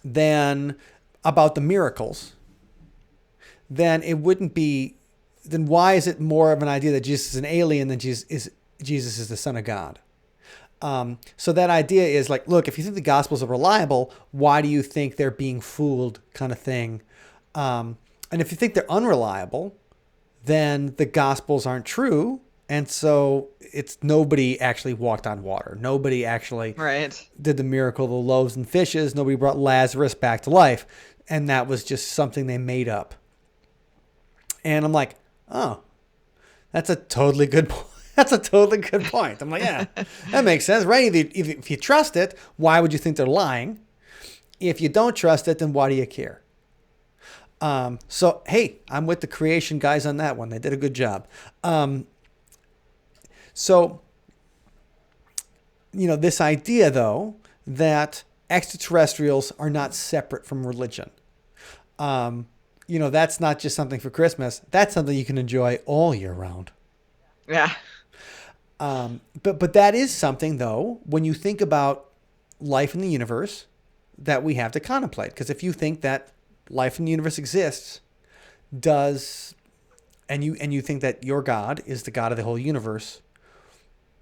then about the miracles, then it wouldn't be, then why is it more of an idea that Jesus is an alien than Jesus is the Son of God? So that idea is like, look, if you think the Gospels are reliable, why do you think they're being fooled, kind of thing? And if you think they're unreliable, then the Gospels aren't true. And so it's nobody actually walked on water. Nobody actually did the miracle of the loaves and fishes. Nobody brought Lazarus back to life. And that was just something they made up. And I'm like, oh, that's a totally good point. That's a totally good point. I'm like, yeah, that makes sense, right? If you trust it, why would you think they're lying? If you don't trust it, then why do you care? So, hey, I'm with the Creation guys on that one. They did a good job. So, you know, this idea, though, that extraterrestrials are not separate from religion. You know, that's not just something for Christmas. That's something you can enjoy all year round. Yeah. But that is something, though, when you think about life in the universe, that we have to contemplate. Because if you think that life in the universe exists, and you think that your God is the God of the whole universe,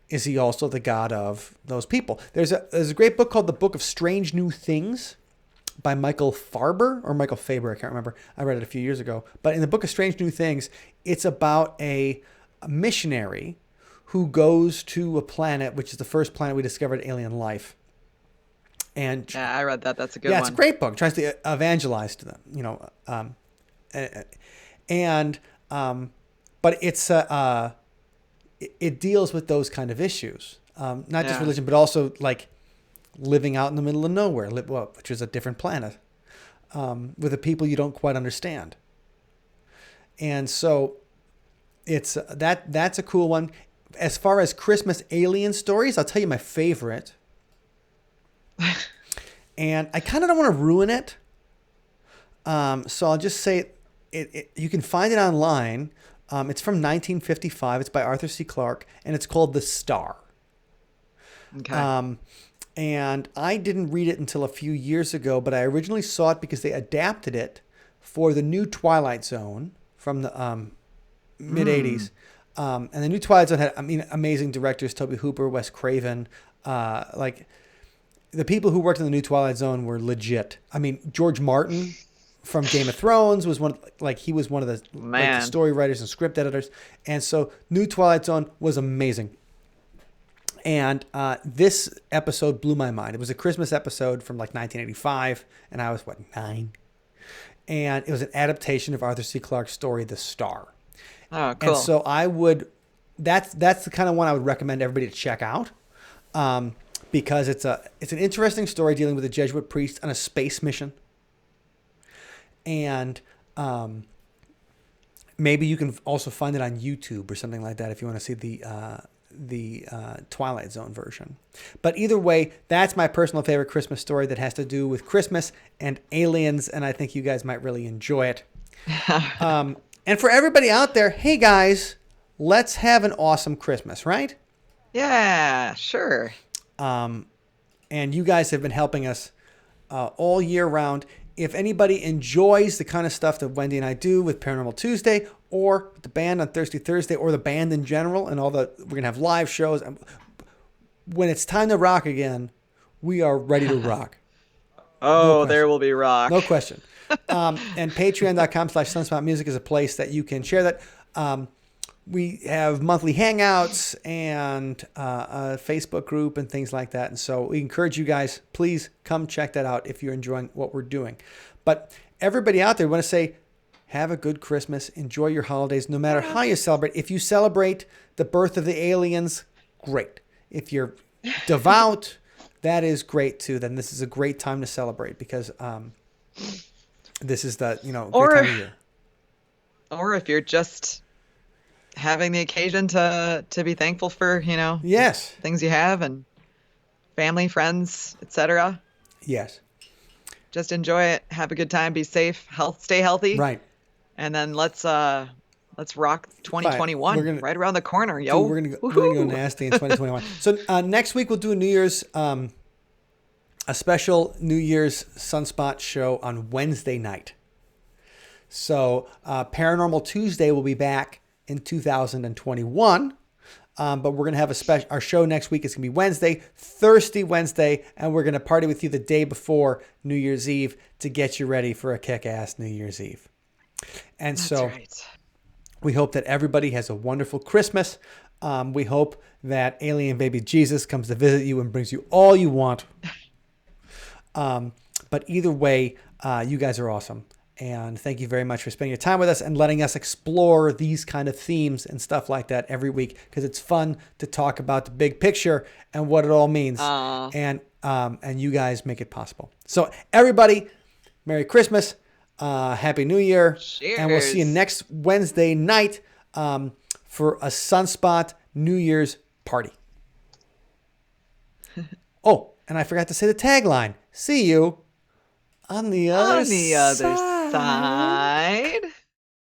is he also the God of those people? There's a great book called The Book of Strange New Things by Michael Farber or Michael Faber. I can't remember. I read it a few years ago. But in the Book of Strange New Things, it's about a missionary who goes to a planet, which is the first planet we discovered alien life. And yeah, I read that. That's a good one. Yeah, it's a great book. Tries to evangelize to them, you know. But it's it deals with those kind of issues, not just religion, but also like living out in the middle of nowhere, which is a different planet, with the people you don't quite understand. And so it's that's a cool one. As far as Christmas alien stories, I'll tell you my favorite. And I kind of don't want to ruin it. So I'll just say it you can find it online. It's from 1955. It's by Arthur C. Clarke, and it's called The Star. Okay. And I didn't read it until a few years ago, but I originally saw it because they adapted it for the new Twilight Zone from the mid-'80s. And the new Twilight Zone had, amazing directors, Toby Hooper, Wes Craven. Like, the people who worked in the new Twilight Zone were legit. I mean, George Martin from Game of Thrones was he was one of the, the story writers and script editors. And so new Twilight Zone was amazing. And this episode blew my mind. It was a Christmas episode from like 1985, and I was, 9? And it was an adaptation of Arthur C. Clarke's story, The Star. Oh, cool. And so that's the kind of one I would recommend everybody to check out, because it's an interesting story dealing with a Jesuit priest on a space mission. And maybe you can also find it on YouTube or something like that if you want to see the Twilight Zone version. But either way, that's my personal favorite Christmas story that has to do with Christmas and aliens, and I think you guys might really enjoy it. And for everybody out there, hey guys, let's have an awesome Christmas, right? Yeah, sure. And you guys have been helping us all year round. If anybody enjoys the kind of stuff that Wendy and I do with Paranormal Tuesday, or the band on Thirsty Thursday, or the band in general, and we're going to have live shows. When it's time to rock again, we are ready to rock. Oh, there will be rock. No question. And patreon.com/sunspotmusic is a place that you can share that. We have monthly hangouts and a Facebook group and things like that. And so we encourage you guys, please come check that out if you're enjoying what we're doing. But everybody out there, we want to say, have a good Christmas. Enjoy your holidays, no matter how you celebrate. If you celebrate the birth of the aliens, great. If you're devout, that is great too. Then this is a great time to celebrate, because this is the great time of year. Or if you're just having the occasion to be thankful for yes, things you have, and family, friends, etc. Yes, just enjoy it, have a good time, be safe, stay healthy, right? And then let's rock 2021 right around the corner, yo. Dude, we're gonna go nasty in 2021. So next week we'll do a New Year's a special New Year's Sunspot show on Wednesday night. So Paranormal Tuesday will be back in 2021. But we're going to have our show next week is going to be Wednesday, Thirsty Wednesday, and we're going to party with you the day before New Year's Eve to get you ready for a kick-ass New Year's Eve. And That's right. We hope that everybody has a wonderful Christmas. We hope that alien baby Jesus comes to visit you and brings you all you want. But either way, you guys are awesome. And thank you very much for spending your time with us and letting us explore these kind of themes and stuff like that every week, because it's fun to talk about the big picture and what it all means. And you guys make it possible. So everybody, Merry Christmas, Happy New Year. Cheers. And we'll see you next Wednesday night for a Sunspot New Year's party. Oh, and I forgot to say the tagline. See you on the other side.